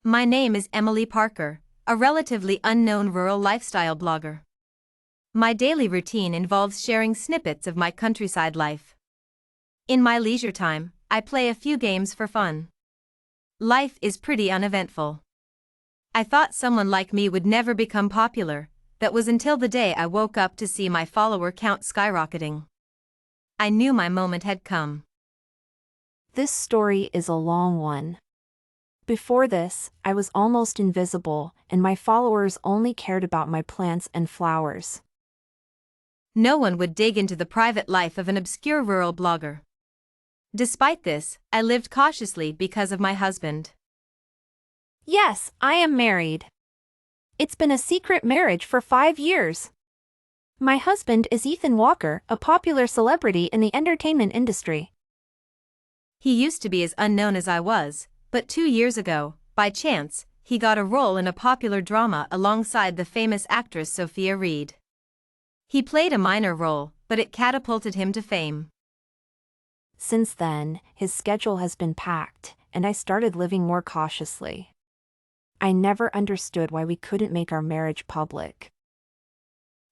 My name is Emily Parker, a relatively unknown rural lifestyle blogger. My daily routine involves sharing snippets of my countryside life. In my leisure time, I play a few games for fun. Life is pretty uneventful. I thought someone like me would never become popular. That was until the day I woke up to see my follower count skyrocketing. I knew my moment had come. This story is a long one. Before this, I was almost invisible, and my followers only cared about my plants and flowers. No one would dig into the private life of an obscure rural blogger. Despite this, I lived cautiously because of my husband. Yes, I am married. It's been a secret marriage for 5 years. My husband is Ethan Walker, a popular celebrity in the entertainment industry. He used to be as unknown as I was, but 2 years ago, by chance, he got a role in a popular drama alongside the famous actress Sophia. He played a minor role, but it catapulted him to fame. Since then, his schedule has been packed, and I started living more cautiously. I never understood why we couldn't make our marriage public.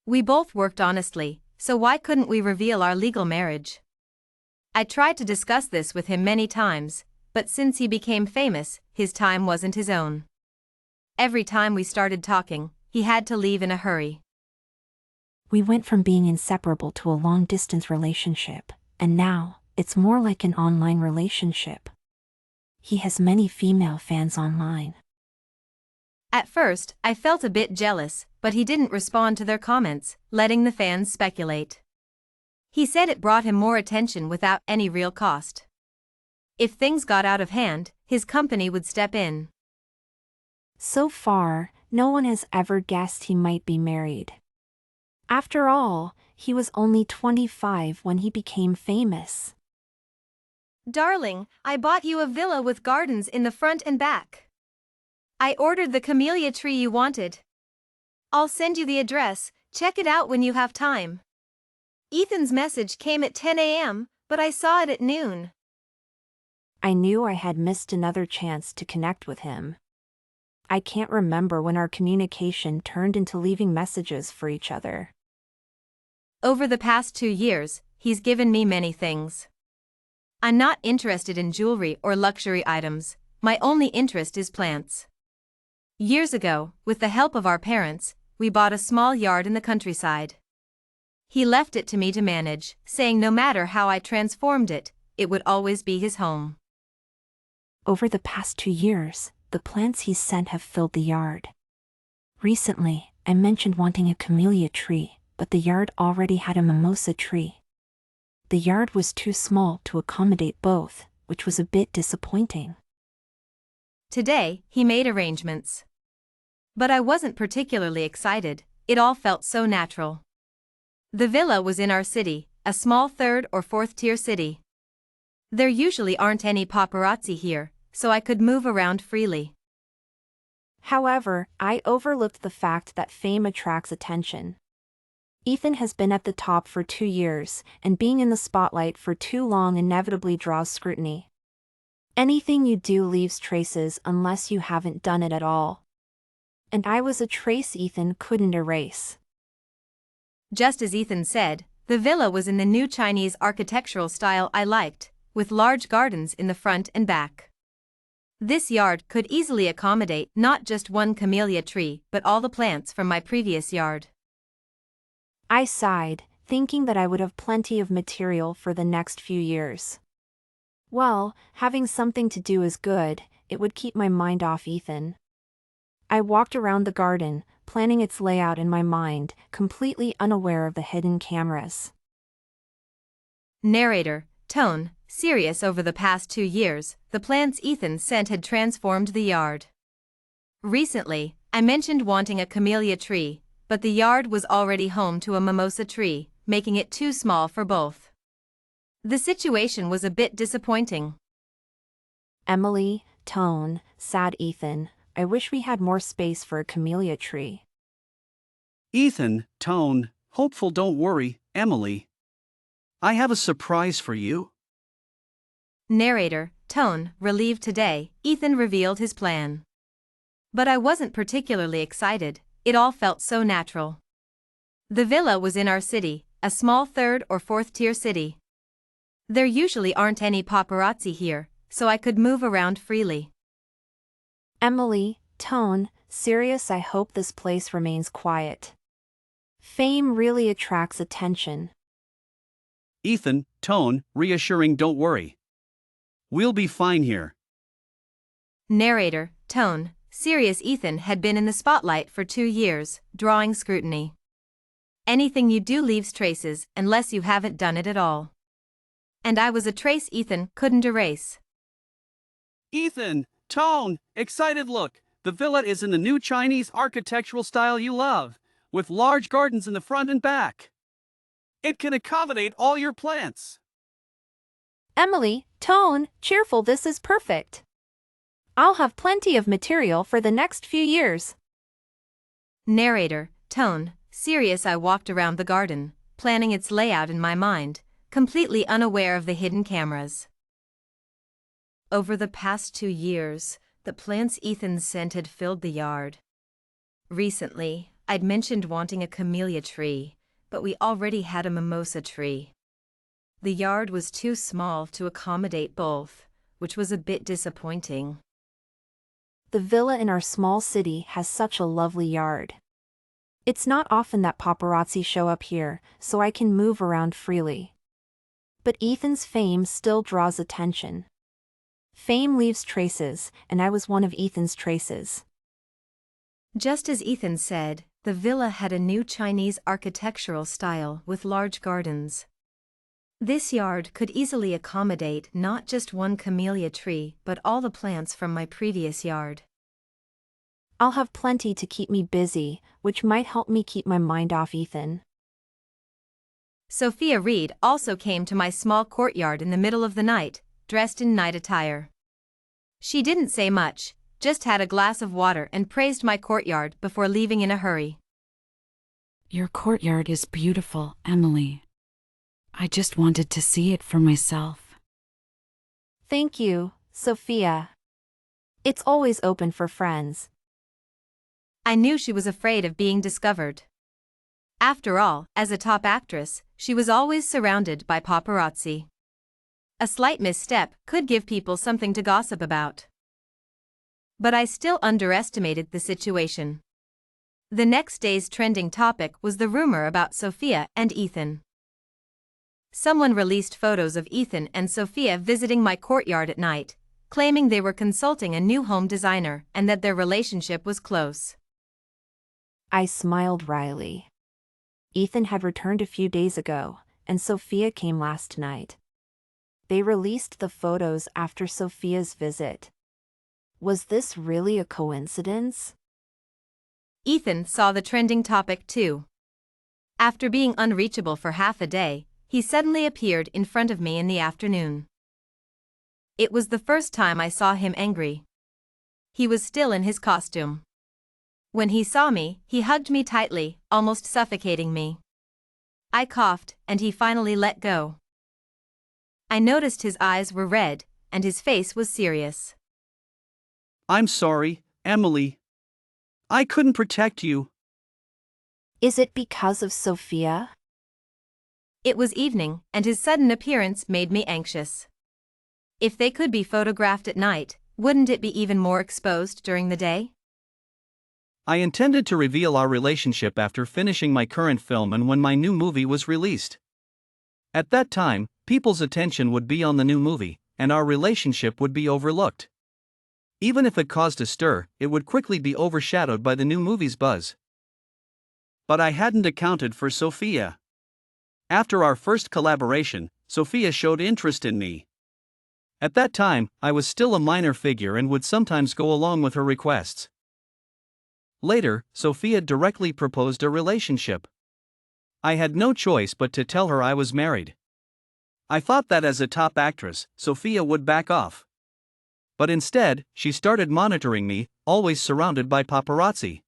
We both worked honestly, so why couldn't we reveal our legal marriage? I tried to discuss this with him many times, but since he became famous, his time wasn't his own. Every time we started talking, he had to leave in a hurry. We went from being inseparable to a long-distance relationship, and now, it's more like an online relationship. He has many female fans online. At first, I felt a bit jealous, but he didn't respond to their comments, letting the fans speculate. He said it brought him more attention without any real cost. If things got out of hand, his company would step in. So far, no one has ever guessed he might be married. After all, he was only 25 when he became famous. Darling, I bought you a villa with gardens in the front and back. I ordered the camellia tree you wanted. I'll send you the address, check it out when you have time. Ethan's message came at 10 a.m., but I saw it at noon. I knew I had missed another chance to connect with him. I can't remember when our communication turned into leaving messages for each other. Over the past 2 years, he's given me many things. I'm not interested in jewelry or luxury items, my only interest is plants. Years ago, with the help of our parents, we bought a small yard in the countryside. He left it to me to manage, saying no matter how I transformed it, it would always be his home. Over the past 2 years, the plants he sent have filled the yard. Recently, I mentioned wanting a camellia tree, but the yard already had a mimosa tree. The yard was too small to accommodate both, which was a bit disappointing. Today, he made arrangements. But I wasn't particularly excited, it all felt so natural. The villa was in our city, a small 3rd or 4th tier city. There usually aren't any paparazzi here, so I could move around freely. However, I overlooked the fact that fame attracts attention. Ethan has been at the top for 2 years, and being in the spotlight for too long inevitably draws scrutiny. Anything you do leaves traces unless you haven't done it at all. And I was a trace Ethan couldn't erase. Just as Ethan said, the villa was in the new Chinese architectural style I liked, with large gardens in the front and back. This yard could easily accommodate not just one camellia tree but all the plants from my previous yard. I sighed, thinking that I would have plenty of material for the next few years. Well, having something to do is good, it would keep my mind off Ethan. I walked around the garden, planning its layout in my mind, completely unaware of the hidden cameras. Narrator, tone, serious. Over the past 2 years, the plants Ethan sent had transformed the yard. Recently, I mentioned wanting a camellia tree, but the yard was already home to a mimosa tree, making it too small for both. The situation was a bit disappointing. Emily, tone, sad Ethan, I wish we had more space for a camellia tree. Ethan, tone, hopeful. Don't worry, Emily. I have a surprise for you. Narrator, tone, relieved. Today, Ethan revealed his plan. But I wasn't particularly excited, it all felt so natural. The villa was in our city, a small third or fourth tier city. There usually aren't any paparazzi here, so I could move around freely. Emily, tone, serious. I hope this place remains quiet. Fame really attracts attention. Ethan, tone, reassuring, don't worry. We'll be fine here. Narrator, tone, serious. Ethan had been in the spotlight for 2 years, drawing scrutiny. Anything you do leaves traces unless you haven't done it at all. And I was a trace Ethan couldn't erase. Ethan, tone, excited look. The villa is in the new Chinese architectural style you love, with large gardens in the front and back. It can accommodate all your plants. Emily, tone, cheerful. This is perfect. I'll have plenty of material for the next few years. Narrator, tone, serious. I walked around the garden, planning its layout in my mind, completely unaware of the hidden cameras. Over the past 2 years, the plants Ethan sent had filled the yard. Recently, I'd mentioned wanting a camellia tree, but we already had a mimosa tree. The yard was too small to accommodate both, which was a bit disappointing. The villa in our small city has such a lovely yard. It's not often that paparazzi show up here, so I can move around freely. But Ethan's fame still draws attention. Fame leaves traces, and I was one of Ethan's traces. Just as Ethan said, the villa had a new Chinese architectural style with large gardens. This yard could easily accommodate not just one camellia tree but all the plants from my previous yard. I'll have plenty to keep me busy, which might help me keep my mind off Ethan. Sophia Reed also came to my small courtyard in the middle of the night, dressed in night attire. She didn't say much, just had a glass of water and praised my courtyard before leaving in a hurry. Your courtyard is beautiful, Emily. I just wanted to see it for myself. Thank you, Sophia. It's always open for friends. I knew she was afraid of being discovered. After all, as a top actress, she was always surrounded by paparazzi. A slight misstep could give people something to gossip about. But I still underestimated the situation. The next day's trending topic was the rumor about Sophia and Ethan. Someone released photos of Ethan and Sophia visiting my courtyard at night, claiming they were consulting a new home designer and that their relationship was close. I smiled wryly. Ethan had returned a few days ago, and Sophia came last night. They released the photos after Sophia's visit. Was this really a coincidence? Ethan saw the trending topic too. After being unreachable for half a day, he suddenly appeared in front of me in the afternoon. It was the first time I saw him angry. He was still in his costume. When he saw me, he hugged me tightly, almost suffocating me. I coughed, and he finally let go. I noticed his eyes were red, and his face was serious. I'm sorry, Emily. I couldn't protect you. Is it because of Sophia? It was evening, and his sudden appearance made me anxious. If they could be photographed at night, wouldn't it be even more exposed during the day? I intended to reveal our relationship after finishing my current film and when my new movie was released. At that time, people's attention would be on the new movie, and our relationship would be overlooked. Even if it caused a stir, it would quickly be overshadowed by the new movie's buzz. But I hadn't accounted for Sophia. After our first collaboration, Sophia showed interest in me. At that time, I was still a minor figure and would sometimes go along with her requests. Later, Sophia directly proposed a relationship. I had no choice but to tell her I was married. I thought that as a top actress, Sophia would back off. But instead, she started monitoring me, always surrounded by paparazzi.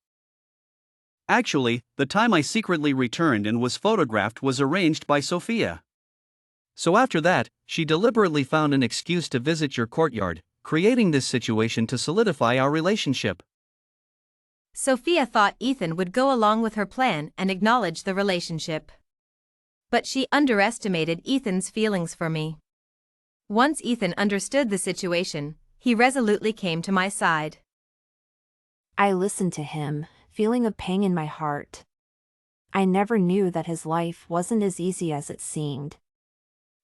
Actually, the time I secretly returned and was photographed was arranged by Sophia. So after that, she deliberately found an excuse to visit your courtyard, creating this situation to solidify our relationship. Sophia thought Ethan would go along with her plan and acknowledge the relationship. But she underestimated Ethan's feelings for me. Once Ethan understood the situation, he resolutely came to my side. I listened to him, feeling a pang in my heart. I never knew that his life wasn't as easy as it seemed.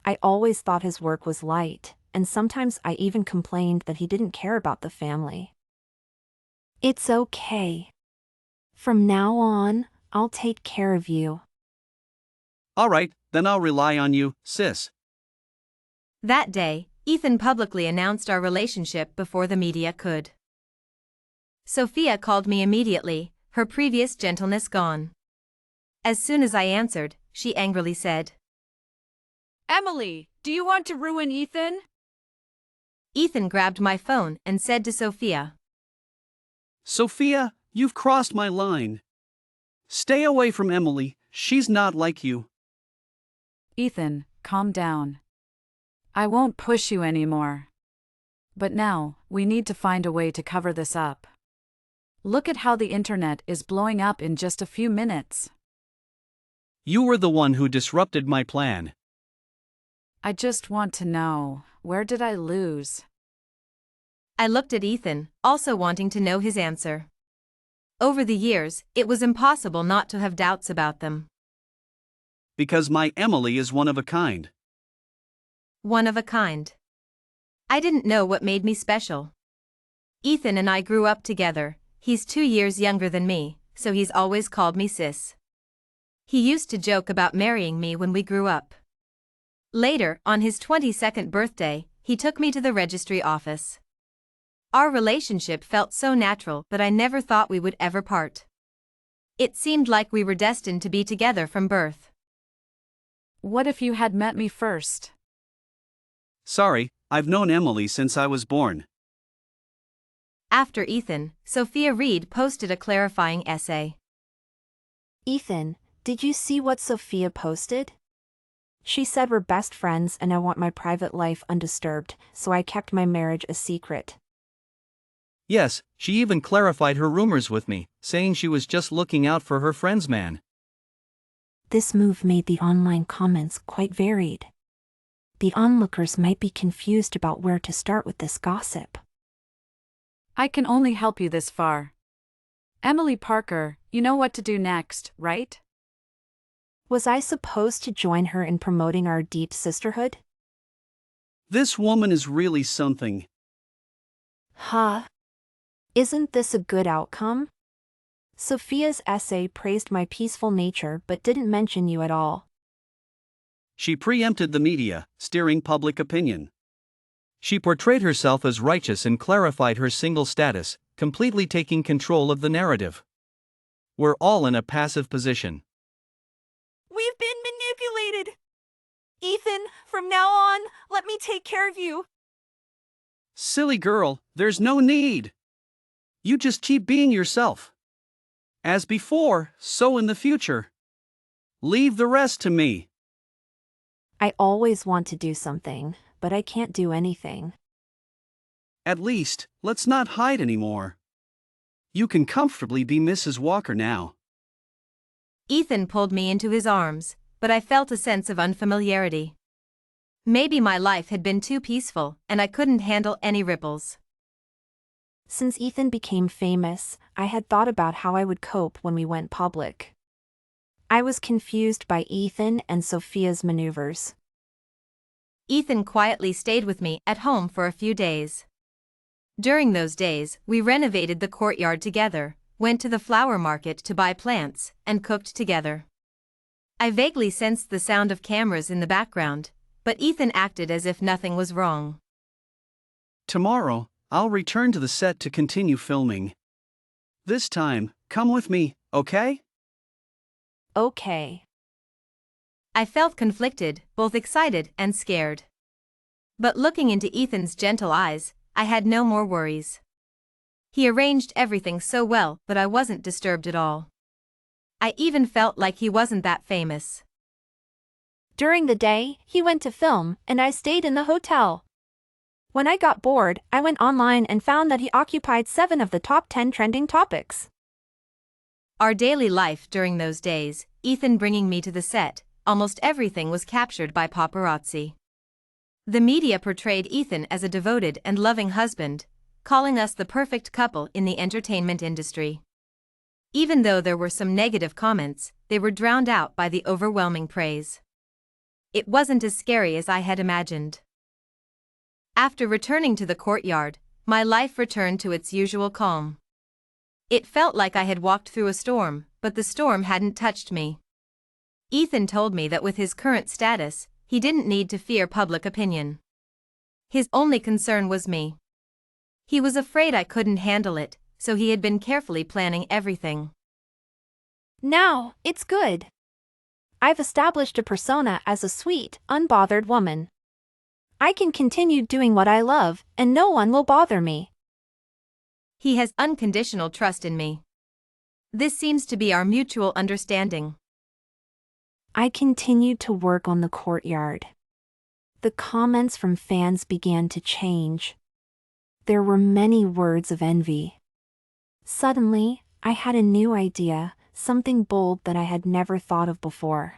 I always thought his work was light, and sometimes I even complained that he didn't care about the family. It's okay. From now on, I'll take care of you. All right, then I'll rely on you, sis. That day, Ethan publicly announced our relationship before the media could. Sophia called me immediately, her previous gentleness gone. As soon as I answered, she angrily said, Emily, do you want to ruin Ethan? Ethan grabbed my phone and said to Sophia, Sophia, you've crossed my line. Stay away from Emily, she's not like you. Ethan, calm down. I won't push you anymore. But now, we need to find a way to cover this up. Look at how the internet is blowing up in just a few minutes. You were the one who disrupted my plan. I just want to know, where did I lose? I looked at Ethan, also wanting to know his answer. Over the years, it was impossible not to have doubts about them. Because my Emily is one of a kind. One of a kind. I didn't know what made me special. Ethan and I grew up together. He's 2 years younger than me, so he's always called me sis. He used to joke about marrying me when we grew up. Later, on his 22nd birthday, he took me to the registry office. Our relationship felt so natural that I never thought we would ever part. It seemed like we were destined to be together from birth. What if you had met me first? Sorry, I've known Emily since I was born. After Ethan, Sophia Reed posted a clarifying essay. Ethan, did you see what Sophia posted? She said we're best friends and I want my private life undisturbed, so I kept my marriage a secret. Yes, she even clarified her rumors with me, saying she was just looking out for her friend's man. This move made the online comments quite varied. The onlookers might be confused about where to start with this gossip. I can only help you this far. Emily Parker, you know what to do next, right? Was I supposed to join her in promoting our deep sisterhood? This woman is really something. Huh? Isn't this a good outcome? Sophia's essay praised my peaceful nature but didn't mention you at all. She preempted the media, steering public opinion. She portrayed herself as righteous and clarified her single status, completely taking control of the narrative. We're all in a passive position. We've been manipulated. Ethan, from now on, let me take care of you. Silly girl, there's no need. You just keep being yourself. As before, so in the future. Leave the rest to me. I always want to do something, but I can't do anything. At least, let's not hide anymore. You can comfortably be Mrs. Walker now. Ethan pulled me into his arms, but I felt a sense of unfamiliarity. Maybe my life had been too peaceful, and I couldn't handle any ripples. Since Ethan became famous, I had thought about how I would cope when we went public. I was confused by Ethan and Sophia's maneuvers. Ethan quietly stayed with me at home for a few days. During those days, we renovated the courtyard together, went to the flower market to buy plants, and cooked together. I vaguely sensed the sound of cameras in the background, but Ethan acted as if nothing was wrong. Tomorrow, I'll return to the set to continue filming. This time, come with me, okay? Okay. I felt conflicted, both excited and scared. But looking into Ethan's gentle eyes, I had no more worries. He arranged everything so well, but I wasn't disturbed at all. I even felt like he wasn't that famous. During the day, he went to film, and I stayed in the hotel. When I got bored, I went online and found that he occupied 7 of the top 10 trending topics. Our daily life during those days, Ethan bringing me to the set, almost everything was captured by paparazzi. The media portrayed Ethan as a devoted and loving husband, calling us the perfect couple in the entertainment industry. Even though there were some negative comments, they were drowned out by the overwhelming praise. It wasn't as scary as I had imagined. After returning to the courtyard, my life returned to its usual calm. It felt like I had walked through a storm, but the storm hadn't touched me. Ethan told me that with his current status, he didn't need to fear public opinion. His only concern was me. He was afraid I couldn't handle it, so he had been carefully planning everything. Now, it's good. I've established a persona as a sweet, unbothered woman. I can continue doing what I love, and no one will bother me. He has unconditional trust in me. This seems to be our mutual understanding. I continued to work on the courtyard. The comments from fans began to change. There were many words of envy. Suddenly, I had a new idea, something bold that I had never thought of before.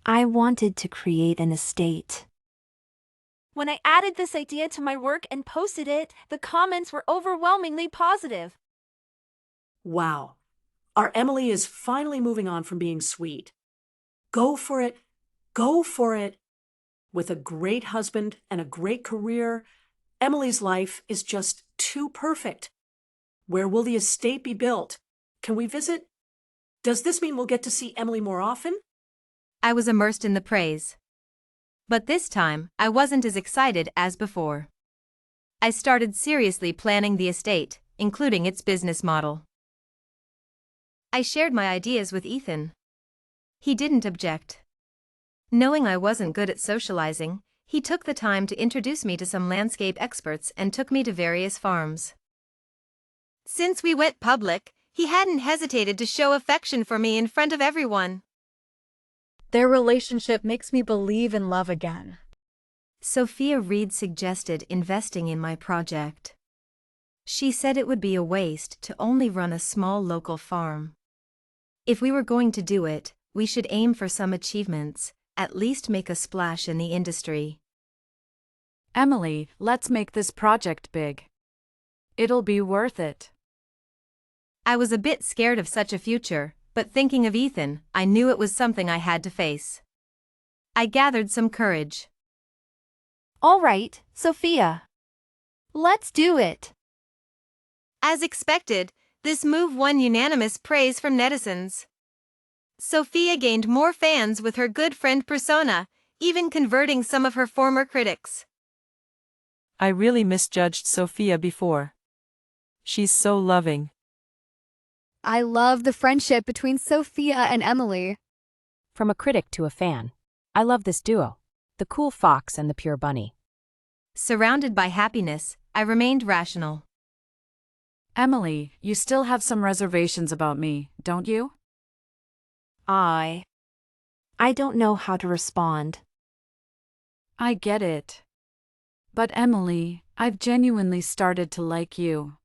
I wanted to create an estate. When I added this idea to my work and posted it, the comments were overwhelmingly positive. Wow, our Emily is finally moving on from being sweet. Go for it, go for it. With a great husband and a great career, Emily's life is just too perfect. Where will the estate be built? Can we visit? Does this mean we'll get to see Emily more often? I was immersed in the praise. But this time, I wasn't as excited as before. I started seriously planning the estate, including its business model. I shared my ideas with Ethan. He didn't object. Knowing I wasn't good at socializing, he took the time to introduce me to some landscape experts and took me to various farms. Since we went public, he hadn't hesitated to show affection for me in front of everyone. Their relationship makes me believe in love again. Sophia Reed suggested investing in my project. She said it would be a waste to only run a small local farm. If we were going to do it, we should aim for some achievements, at least make a splash in the industry. Emily, let's make this project big. It'll be worth it. I was a bit scared of such a future, but thinking of Ethan, I knew it was something I had to face. I gathered some courage. All right, Sophia. Let's do it. As expected, this move won unanimous praise from netizens. Sophia gained more fans with her good friend persona, even converting some of her former critics. I really misjudged Sophia before. She's so loving. I love the friendship between Sophia and Emily. From a critic to a fan, I love this duo, the cool fox and the pure bunny. Surrounded by happiness, I remained rational. Emily, you still have some reservations about me, don't you? I don't know how to respond. I get it. But Emily, I've genuinely started to like you.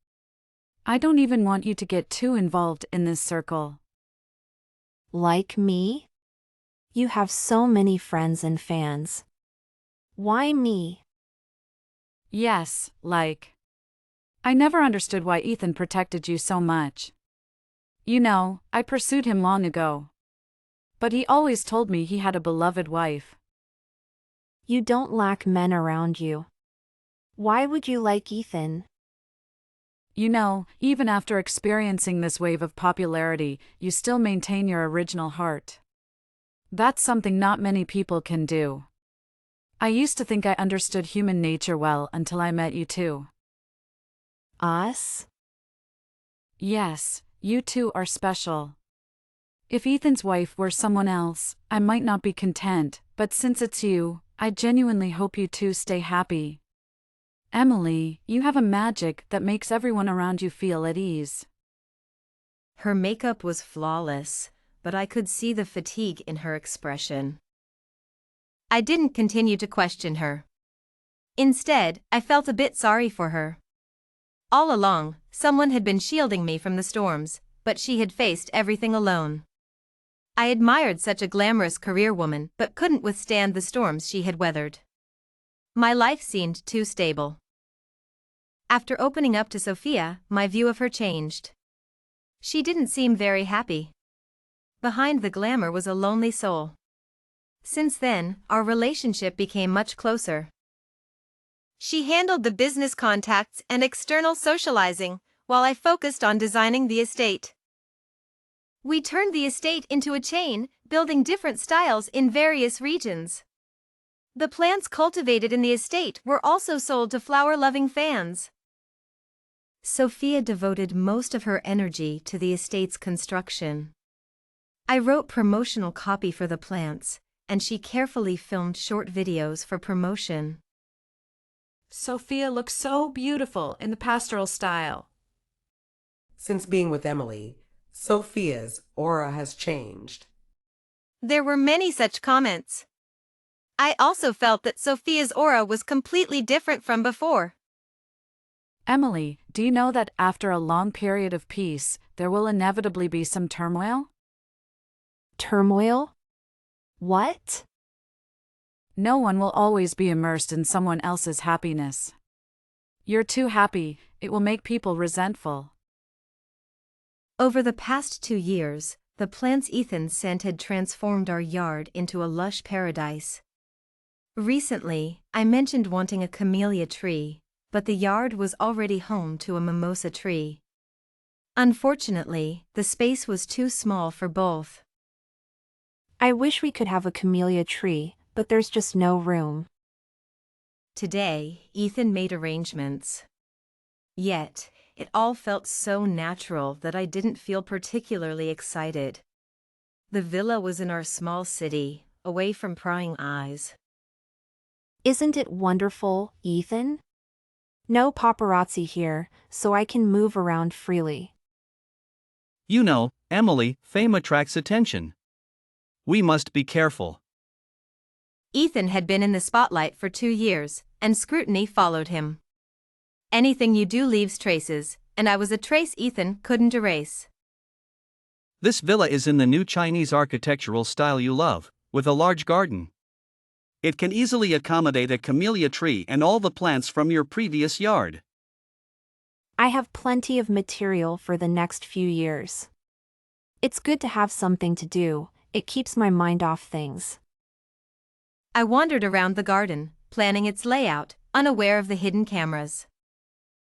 I don't even want you to get too involved in this circle. Like me? You have so many friends and fans. Why me? Yes, like. I never understood why Ethan protected you so much. You know, I pursued him long ago. But he always told me he had a beloved wife. You don't lack men around you. Why would you like Ethan? You know, even after experiencing this wave of popularity, you still maintain your original heart. That's something not many people can do. I used to think I understood human nature well until I met you too. Us? Yes, you two are special. If Ethan's wife were someone else, I might not be content, but since it's you, I genuinely hope you two stay happy. Emily, you have a magic that makes everyone around you feel at ease. Her makeup was flawless, but I could see the fatigue in her expression. I didn't continue to question her. Instead, I felt a bit sorry for her. All along, someone had been shielding me from the storms, but she had faced everything alone. I admired such a glamorous career woman but couldn't withstand the storms she had weathered. My life seemed too stable. After opening up to Sophia, my view of her changed. She didn't seem very happy. Behind the glamour was a lonely soul. Since then, our relationship became much closer. She handled the business contacts and external socializing, while I focused on designing the estate. We turned the estate into a chain, building different styles in various regions. The plants cultivated in the estate were also sold to flower-loving fans. Sophia devoted most of her energy to the estate's construction. I wrote promotional copy for the plants, and she carefully filmed short videos for promotion. Sophia looks so beautiful in the pastoral style. Since being with Emily, Sophia's aura has changed. There were many such comments. I also felt that Sophia's aura was completely different from before. Emily, do you know that after a long period of peace, there will inevitably be some turmoil? Turmoil? What? No one will always be immersed in someone else's happiness. You're too happy, it will make people resentful. Over the past 2 years, the plants Ethan sent had transformed our yard into a lush paradise. Recently, I mentioned wanting a camellia tree, but the yard was already home to a mimosa tree. Unfortunately, the space was too small for both. I wish we could have a camellia tree, but there's just no room. Today, Ethan made arrangements. Yet, it all felt so natural that I didn't feel particularly excited. The villa was in our small city, away from prying eyes. Isn't it wonderful, Ethan? No paparazzi here, so I can move around freely. You know, Emily, fame attracts attention. We must be careful. Ethan had been in the spotlight for 2 years, and scrutiny followed him. Anything you do leaves traces, and I was a trace Ethan couldn't erase. This villa is in the new Chinese architectural style you love, with a large garden. It can easily accommodate a camellia tree and all the plants from your previous yard. I have plenty of material for the next few years. It's good to have something to do, it keeps my mind off things. I wandered around the garden, planning its layout, unaware of the hidden cameras.